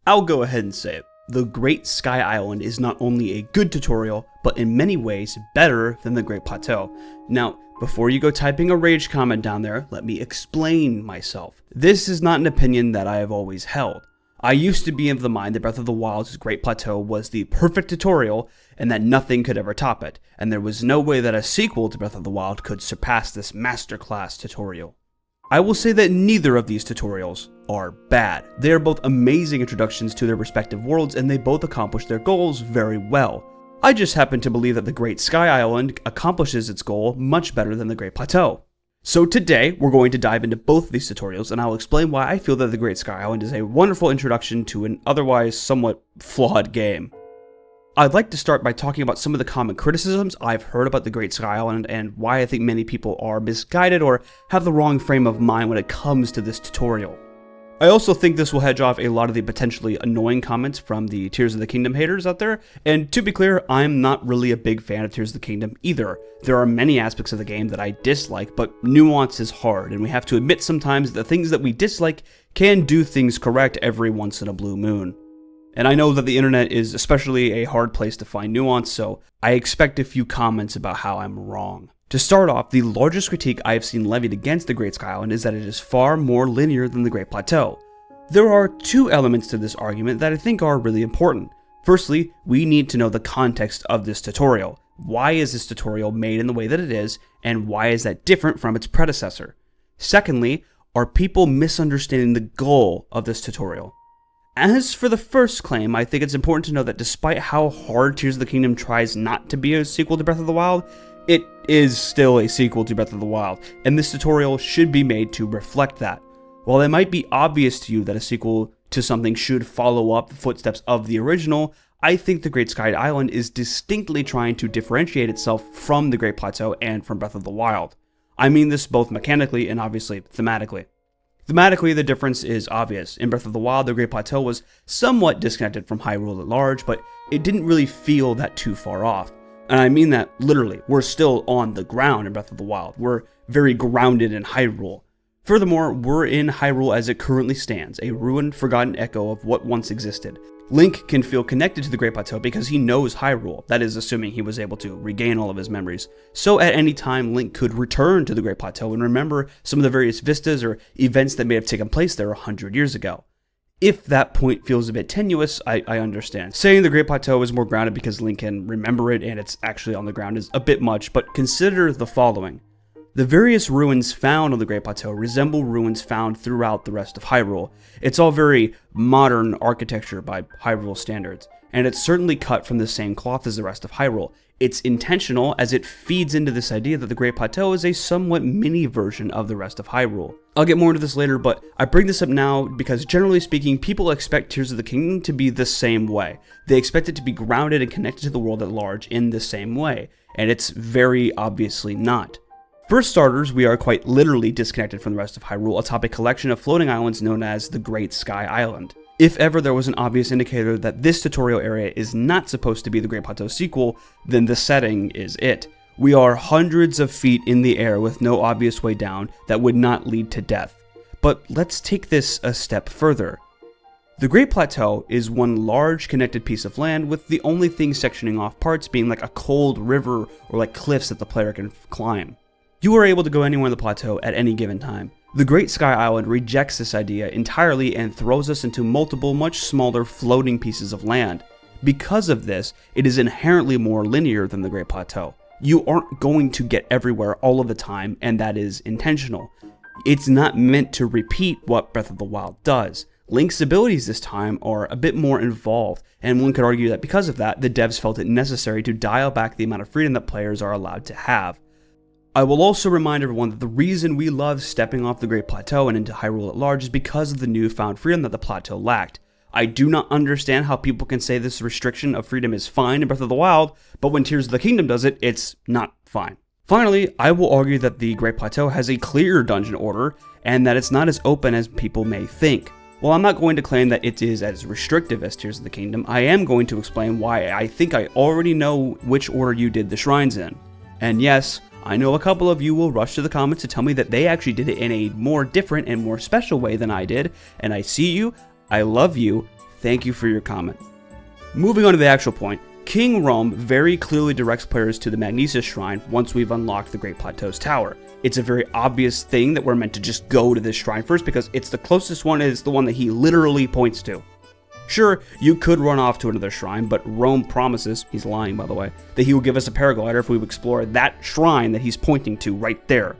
I'll go ahead and say it. The Great Sky Island is not only a good tutorial, but in many ways better than the Great Plateau. Now, before you go typing a rage comment down there, let me explain myself. This is not an opinion that I have always held. I used to be of the mind that Breath of the Wild's Great Plateau was the perfect tutorial and that nothing could ever top it, and there was no way that a sequel to Breath of the Wild could surpass this masterclass tutorial. I will say that neither of these tutorials are bad. They are both amazing introductions to their respective worlds, and they both accomplish their goals very well. I just happen to believe that the Great Sky Island accomplishes its goal much better than the Great Plateau. So today, we're going to dive into both of these tutorials, and I'll explain why I feel that the Great Sky Island is a wonderful introduction to an otherwise somewhat flawed game. I'd like to start by talking about some of the common criticisms I've heard about the Great Sky Island and why I think many people are misguided or have the wrong frame of mind when it comes to this tutorial. I also think this will hedge off a lot of the potentially annoying comments from the Tears of the Kingdom haters out there, and to be clear, I'm not really a big fan of Tears of the Kingdom either. There are many aspects of the game that I dislike, but nuance is hard, and we have to admit sometimes that the things that we dislike can do things correct every once in a blue moon. And I know that the internet is especially a hard place to find nuance, so I expect a few comments about how I'm wrong. To start off, the largest critique I have seen levied against the Great Sky Island is that it is far more linear than the Great Plateau. There are two elements to this argument that I think are really important. Firstly, we need to know the context of this tutorial. Why is this tutorial made in the way that it is, and why is that different from its predecessor? Secondly, are people misunderstanding the goal of this tutorial? As for the first claim, I think it's important to know that despite how hard Tears of the Kingdom tries not to be a sequel to Breath of the Wild, it is still a sequel to Breath of the Wild, and this tutorial should be made to reflect that. While it might be obvious to you that a sequel to something should follow up the footsteps of the original, I think the Great Sky Island is distinctly trying to differentiate itself from the Great Plateau and from Breath of the Wild. I mean this both mechanically and obviously thematically. Thematically, the difference is obvious. In Breath of the Wild, the Great Plateau was somewhat disconnected from Hyrule at large, but it didn't really feel that too far off. And I mean that literally. We're still on the ground in Breath of the Wild. We're very grounded in Hyrule. Furthermore, we're in Hyrule as it currently stands, a ruined, forgotten echo of what once existed. Link can feel connected to the Great Plateau because he knows Hyrule, that is assuming he was able to regain all of his memories. So at any time, Link could return to the Great Plateau and remember some of the various vistas or events that may have taken place there 100 years ago. If that point feels a bit tenuous, I understand. Saying the Great Plateau is more grounded because Link can remember it and it's actually on the ground is a bit much, but consider the following. The various ruins found on the Great Plateau resemble ruins found throughout the rest of Hyrule. It's all very modern architecture by Hyrule standards, and it's certainly cut from the same cloth as the rest of Hyrule. It's intentional as it feeds into this idea that the Great Plateau is a somewhat mini version of the rest of Hyrule. I'll get more into this later, but I bring this up now because generally speaking, people expect Tears of the Kingdom to be the same way. They expect it to be grounded and connected to the world at large in the same way, and it's very obviously not. For starters, we are quite literally disconnected from the rest of Hyrule atop a collection of floating islands known as the Great Sky Island. If ever there was an obvious indicator that this tutorial area is not supposed to be the Great Plateau sequel, then the setting is it. We are hundreds of feet in the air with no obvious way down that would not lead to death. But let's take this a step further. The Great Plateau is one large connected piece of land with the only thing sectioning off parts being like a cold river or like cliffs that the player can climb. You are able to go anywhere on the plateau at any given time. The Great Sky Island rejects this idea entirely and throws us into multiple, much smaller floating pieces of land. Because of this, it is inherently more linear than the Great Plateau. You aren't going to get everywhere all of the time, and that is intentional. It's not meant to repeat what Breath of the Wild does. Link's abilities this time are a bit more involved, and one could argue that because of that, the devs felt it necessary to dial back the amount of freedom that players are allowed to have. I will also remind everyone that the reason we love stepping off the Great Plateau and into Hyrule at large is because of the newfound freedom that the plateau lacked. I do not understand how people can say this restriction of freedom is fine in Breath of the Wild, but when Tears of the Kingdom does it, it's not fine. Finally, I will argue that the Great Plateau has a clear dungeon order, and that it's not as open as people may think. While I'm not going to claim that it is as restrictive as Tears of the Kingdom, I am going to explain why I think I already know which order you did the shrines in. And yes, I know a couple of you will rush to the comments to tell me that they actually did it in a more different and more special way than I did, and I see you, I love you, thank you for your comment. Moving on to the actual point, King Rhoam very clearly directs players to the Magnesis Shrine once we've unlocked the Great Plateau's tower. It's a very obvious thing that we're meant to just go to this shrine first because it's the closest one, it's the one that he literally points to. Sure, you could run off to another shrine, but Rhoam promises, he's lying by the way, that he will give us a paraglider if we explore that shrine that he's pointing to right there.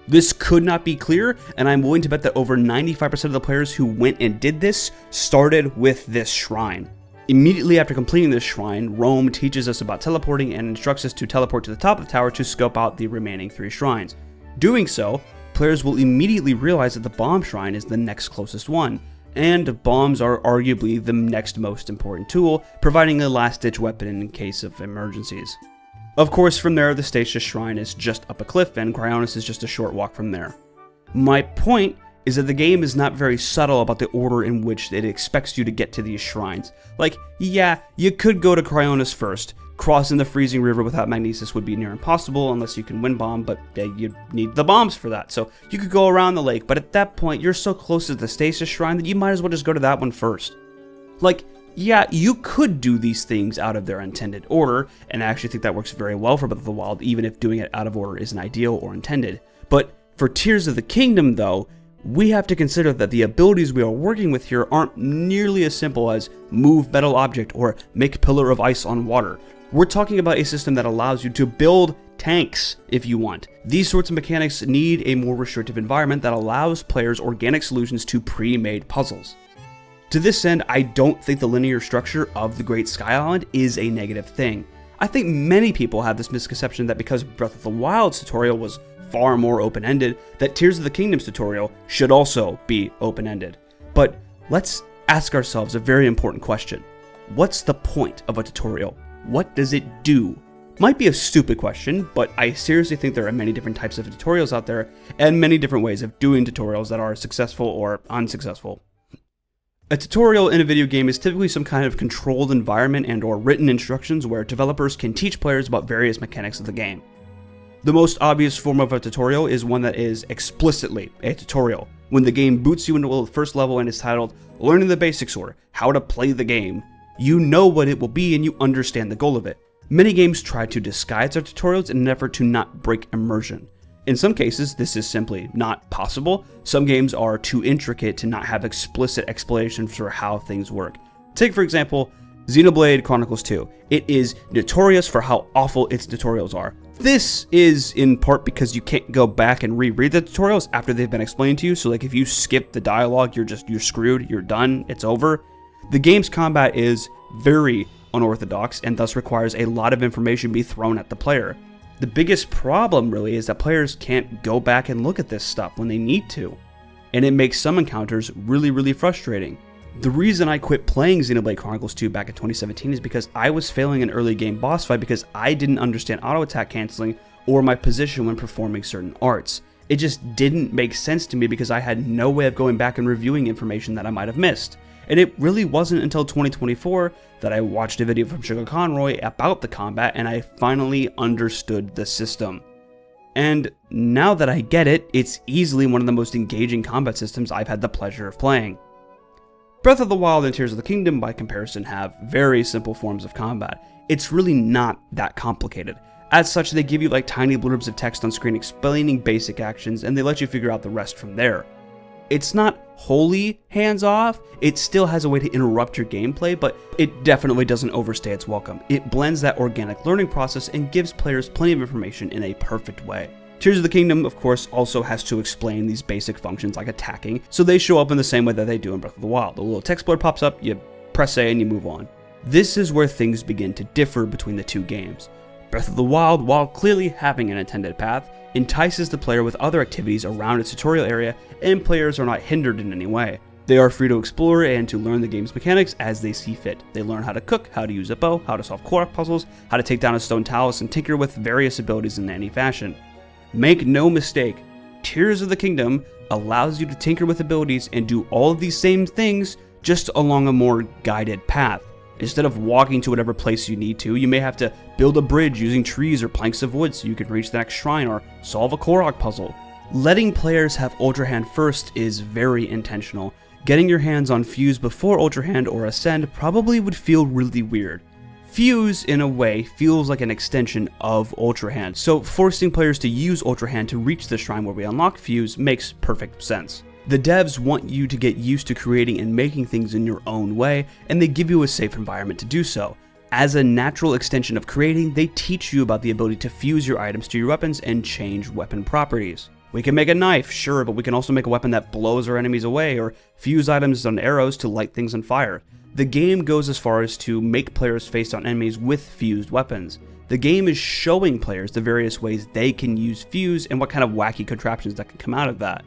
This could not be clearer, and I'm willing to bet that over 95% of the players who went and did this started with this shrine. Immediately after completing this shrine, Rhoam teaches us about teleporting and instructs us to teleport to the top of the tower to scope out the remaining 3 shrines. Doing so, players will immediately realize that the bomb shrine is the next closest one, and bombs are arguably the next most important tool, providing a last-ditch weapon in case of emergencies. Of course, from there, the Stasis Shrine is just up a cliff, and Cryonis is just a short walk from there. My point is that the game is not very subtle about the order in which it expects you to get to these shrines. Like, yeah, you could go to Cryonis first. Crossing the freezing river without Magnesis would be near impossible unless you can wind bomb, but you'd need the bombs for that. So you could go around the lake, but at that point, you're so close to the Stasis Shrine that you might as well just go to that one first. Like, yeah, you could do these things out of their intended order, and I actually think that works very well for Breath of the Wild, even if doing it out of order isn't ideal or intended. But for Tears of the Kingdom, though, we have to consider that the abilities we are working with here aren't nearly as simple as move metal object or make pillar of ice on water. We're talking about a system that allows you to build tanks if you want. These sorts of mechanics need a more restrictive environment that allows players organic solutions to pre-made puzzles. To this end, I don't think the linear structure of the Great Sky Island is a negative thing. I think many people have this misconception that because Breath of the Wild's tutorial was far more open-ended, that Tears of the Kingdom's tutorial should also be open-ended. But let's ask ourselves a very important question. What's the point of a tutorial? What does it do? Might be a stupid question, but I seriously think there are many different types of tutorials out there, and many different ways of doing tutorials that are successful or unsuccessful. A tutorial in a video game is typically some kind of controlled environment and or written instructions where developers can teach players about various mechanics of the game. The most obvious form of a tutorial is one that is explicitly a tutorial, when the game boots you into the first level and is titled Learning the Basics or How to Play the Game. You know what it will be and you understand the goal of it. Many games try to disguise their tutorials in an effort to not break immersion. In some cases, this is simply not possible. Some games are too intricate to not have explicit explanations for how things work. Take, for example, Xenoblade Chronicles 2. It is notorious for how awful its tutorials are. This is in part because you can't go back and reread the tutorials after they've been explained to you, so like if you skip the dialogue, you're screwed, you're done, it's over. The game's combat is very unorthodox and thus requires a lot of information be thrown at the player. The biggest problem really is that players can't go back and look at this stuff when they need to, and it makes some encounters really frustrating. The reason I quit playing Xenoblade Chronicles 2 back in 2017 is because I was failing an early game boss fight because I didn't understand auto attack canceling or my position when performing certain arts. It just didn't make sense to me because I had no way of going back and reviewing information that I might have missed. And it really wasn't until 2024 that I watched a video from Sugar Conroy about the combat and I finally understood the system. And now that I get it, it's easily one of the most engaging combat systems I've had the pleasure of playing. Breath of the Wild and Tears of the Kingdom, by comparison, have very simple forms of combat. It's really not that complicated. As such, they give you like tiny blurbs of text on screen explaining basic actions, and they let you figure out the rest from there. It's not wholly hands-off, it still has a way to interrupt your gameplay, but it definitely doesn't overstay its welcome. It blends that organic learning process and gives players plenty of information in a perfect way. Tears of the Kingdom, of course, also has to explain these basic functions like attacking, so they show up in the same way that they do in Breath of the Wild. A little text blurb pops up, you press A and you move on. This is where things begin to differ between the two games. Breath of the Wild, while clearly having an intended path, entices the player with other activities around its tutorial area, and players are not hindered in any way. They are free to explore and to learn the game's mechanics as they see fit. They learn how to cook, how to use a bow, how to solve Korok puzzles, how to take down a stone talus, and tinker with various abilities in any fashion. Make no mistake, Tears of the Kingdom allows you to tinker with abilities and do all of these same things just along a more guided path. Instead of walking to whatever place you need to, you may have to build a bridge using trees or planks of wood so you can reach the next shrine or solve a Korok puzzle. Letting players have Ultra Hand first is very intentional, Getting your hands on Fuse before Ultra Hand or Ascend probably would feel really weird. Fuse, in a way, feels like an extension of Ultra Hand, so forcing players to use Ultra Hand to reach the shrine where we unlock Fuse makes perfect sense. The devs want you to get used to creating and making things in your own way, and they give you a safe environment to do so. As a natural extension of creating, they teach you about the ability to fuse your items to your weapons and change weapon properties. We can make a knife, sure, but we can also make a weapon that blows our enemies away, or fuse items on arrows to light things on fire. The game goes as far as to make players face down enemies with fused weapons. The game is showing players the various ways they can use Fuse and what kind of wacky contraptions that can come out of that.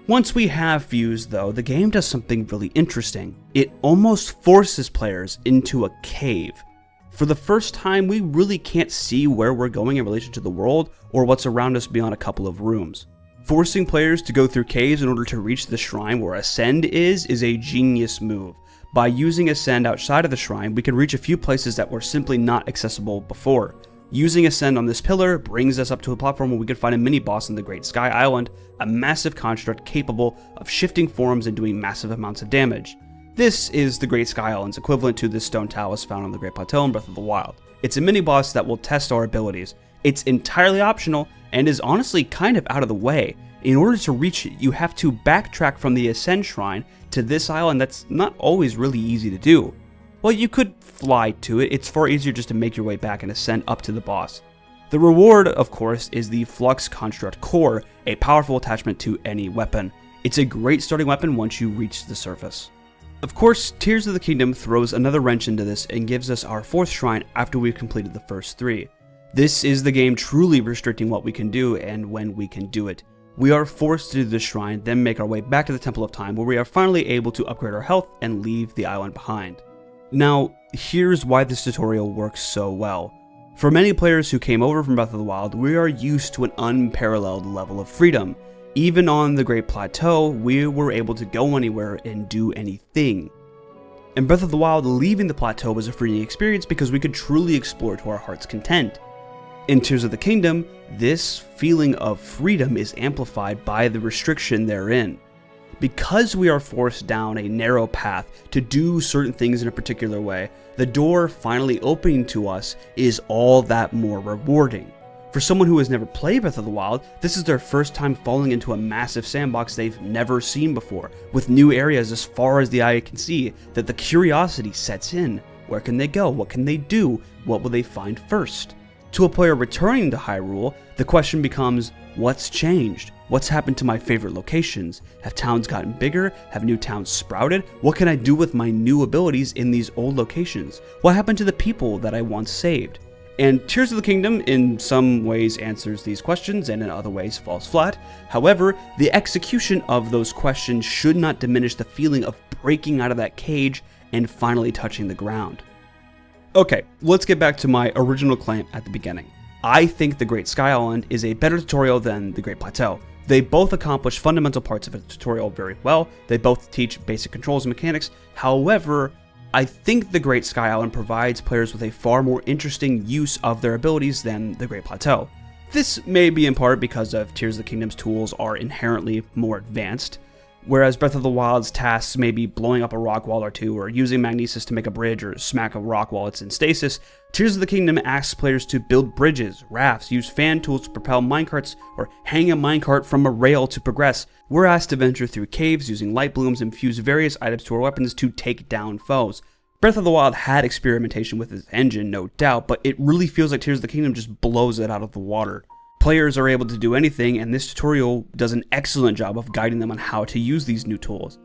Once we have Fuse, though, the game does something really interesting. It almost forces players into a cave. For the first time, we really can't see where we're going in relation to the world or what's around us beyond a couple of rooms. Forcing players to go through caves in order to reach the shrine where Ascend is a genius move. By using Ascend outside of the shrine, we can reach a few places that were simply not accessible before. Using Ascend on this pillar brings us up to a platform where we can find a mini-boss in the Great Sky Island, a massive construct capable of shifting forms and doing massive amounts of damage. This is the Great Sky Island's equivalent to the Stone Talus found on the Great Plateau in Breath of the Wild. It's a mini-boss that will test our abilities. It's entirely optional and is honestly kind of out of the way. In order to reach it, you have to backtrack from the Ascend Shrine to this island that's not always really easy to do. Well, you could fly to it, it's far easier just to make your way back and ascend up to the boss. The reward, of course, is the Flux Construct Core, a powerful attachment to any weapon. It's a great starting weapon once you reach the surface. Of course, Tears of the Kingdom throws another wrench into this and gives us our 4th shrine after we've completed the first 3. This is the game truly restricting what we can do and when we can do it. We are forced to do this shrine, then make our way back to the Temple of Time where we are finally able to upgrade our health and leave the island behind. Now, here's why this tutorial works so well. For many players who came over from Breath of the Wild, we are used to an unparalleled level of freedom. Even on the Great Plateau, we were able to go anywhere and do anything. In Breath of the Wild, leaving the plateau was a freeing experience because we could truly explore to our heart's content. In Tears of the Kingdom, this feeling of freedom is amplified by the restriction therein. Because we are forced down a narrow path to do certain things in a particular way, the door finally opening to us is all that more rewarding. For someone who has never played Breath of the Wild, this is their first time falling into a massive sandbox they've never seen before, with new areas as far as the eye can see, that the curiosity sets in. Where can they go? What can they do? What will they find first? To a player returning to Hyrule, the question becomes, what's changed? What's happened to my favorite locations? Have towns gotten bigger? Have new towns sprouted? What can I do with my new abilities in these old locations? What happened to the people that I once saved? And Tears of the Kingdom in some ways answers these questions and in other ways falls flat. However, the execution of those questions should not diminish the feeling of breaking out of that cage and finally touching the ground. Okay, let's get back to my original claim at the beginning. I think the Great Sky Island is a better tutorial than the Great Plateau. They both accomplish fundamental parts of a tutorial very well. They both teach basic controls and mechanics. However, I think the Great Sky Island provides players with a far more interesting use of their abilities than the Great Plateau. This may be in part because of Tears of the Kingdom's tools are inherently more advanced, whereas Breath of the Wild's tasks may be blowing up a rock wall or two, or using magnesis to make a bridge, or smack a rock while it's in stasis. Tears of the Kingdom asks players to build bridges, rafts, use fan tools to propel minecarts, or hang a minecart from a rail to progress. We're asked to venture through caves using light blooms and fuse various items to our weapons to take down foes. Breath of the Wild had experimentation with its engine, no doubt, but it really feels like Tears of the Kingdom just blows it out of the water. Players are able to do anything, and this tutorial does an excellent job of guiding them on how to use these new tools.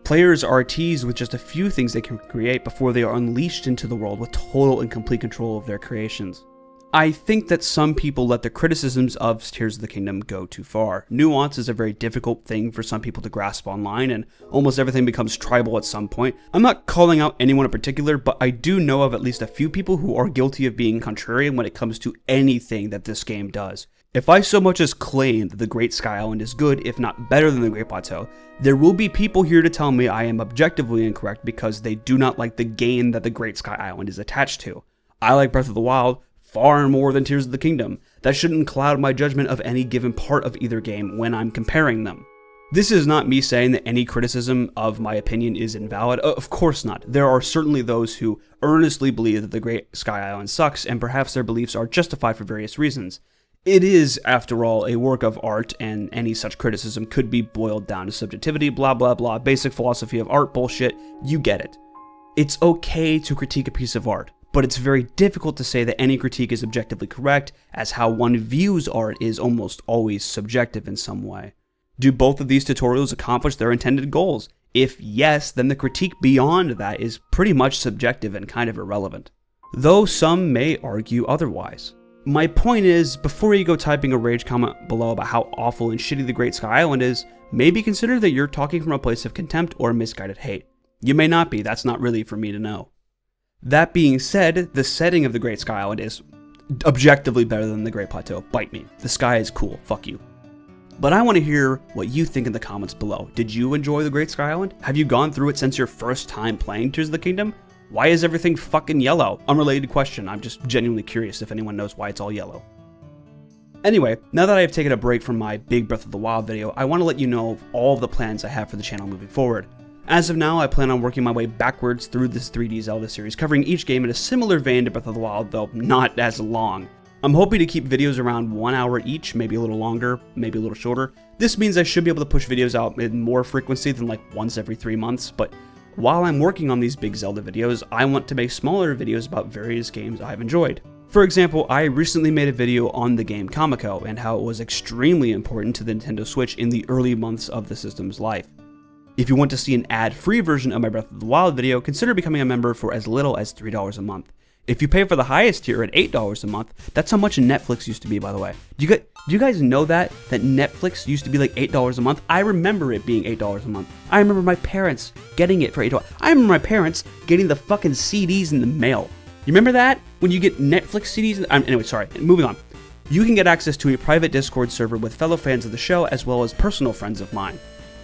Players are teased with just a few things they can create before they are unleashed into the world with total and complete control of their creations. I think that some people let the criticisms of Tears of the Kingdom go too far. Nuance is a very difficult thing for some people to grasp online, and almost everything becomes tribal at some point. I'm not calling out anyone in particular, but I do know of at least a few people who are guilty of being contrarian when it comes to anything that this game does. If I so much as claim that the Great Sky Island is good, if not better than the Great Plateau, there will be people here to tell me I am objectively incorrect because they do not like the game that the Great Sky Island is attached to. I like Breath of the Wild far more than Tears of the Kingdom. That shouldn't cloud my judgment of any given part of either game when I'm comparing them. This is not me saying that any criticism of my opinion is invalid. Of course not. There are certainly those who earnestly believe that the Great Sky Island sucks, and perhaps their beliefs are justified for various reasons. It is, after all, a work of art, and any such criticism could be boiled down to subjectivity, blah blah blah, basic philosophy of art bullshit, you get it. It's okay to critique a piece of art, but it's very difficult to say that any critique is objectively correct, as how one views art is almost always subjective in some way. Do both of these tutorials accomplish their intended goals? If yes, then the critique beyond that is pretty much subjective and kind of irrelevant. Though some may argue otherwise. My point is, before you go typing a rage comment below about how awful and shitty the Great Sky Island is, maybe consider that you're talking from a place of contempt or misguided hate. You may not be, that's not really for me to know. That being said, the setting of the Great Sky Island is objectively better than the Great Plateau. Bite me. The sky is cool. Fuck you. But I want to hear what you think in the comments below. Did you enjoy the Great Sky Island? Have you gone through it since your first time playing Tears of the Kingdom? Why is everything fucking yellow? Unrelated question, I'm just genuinely curious if anyone knows why it's all yellow. Anyway, now that I have taken a break from my big Breath of the Wild video, I want to let you know of all of the plans I have for the channel moving forward. As of now, I plan on working my way backwards through this 3D Zelda series, covering each game in a similar vein to Breath of the Wild, though not as long. I'm hoping to keep videos around 1 hour each, maybe a little longer, maybe a little shorter. This means I should be able to push videos out in more frequency than like once every 3 months, but while I'm working on these big Zelda videos, I want to make smaller videos about various games I've enjoyed. For example, I recently made a video on the game Kamiko and how it was extremely important to the Nintendo Switch in the early months of the system's life. If you want to see an ad-free version of my Breath of the Wild video, consider becoming a member for as little as $3 a month. If you pay for the highest tier at $8 a month, that's how much Netflix used to be, by the way. Do you guys know that Netflix used to be like $8 a month? I remember it being $8 a month. I remember my parents getting it for $8. I remember my parents getting the fucking CDs in the mail. You remember that? When you get Netflix CDs? Anyway, sorry, moving on. You can get access to a private Discord server with fellow fans of the show as well as personal friends of mine.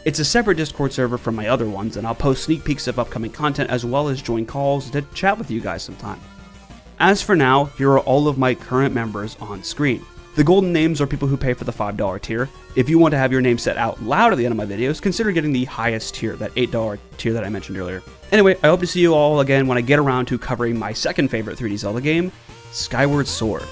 It's a separate Discord server from my other ones, and I'll post sneak peeks of upcoming content as well as join calls to chat with you guys sometime. As for now, here are all of my current members on screen. The golden names are people who pay for the $5 tier. If you want to have your name said out loud at the end of my videos, consider getting the highest tier, that $8 tier that I mentioned earlier. Anyway, I hope to see you all again when I get around to covering my second favorite 3D Zelda game, Skyward Sword.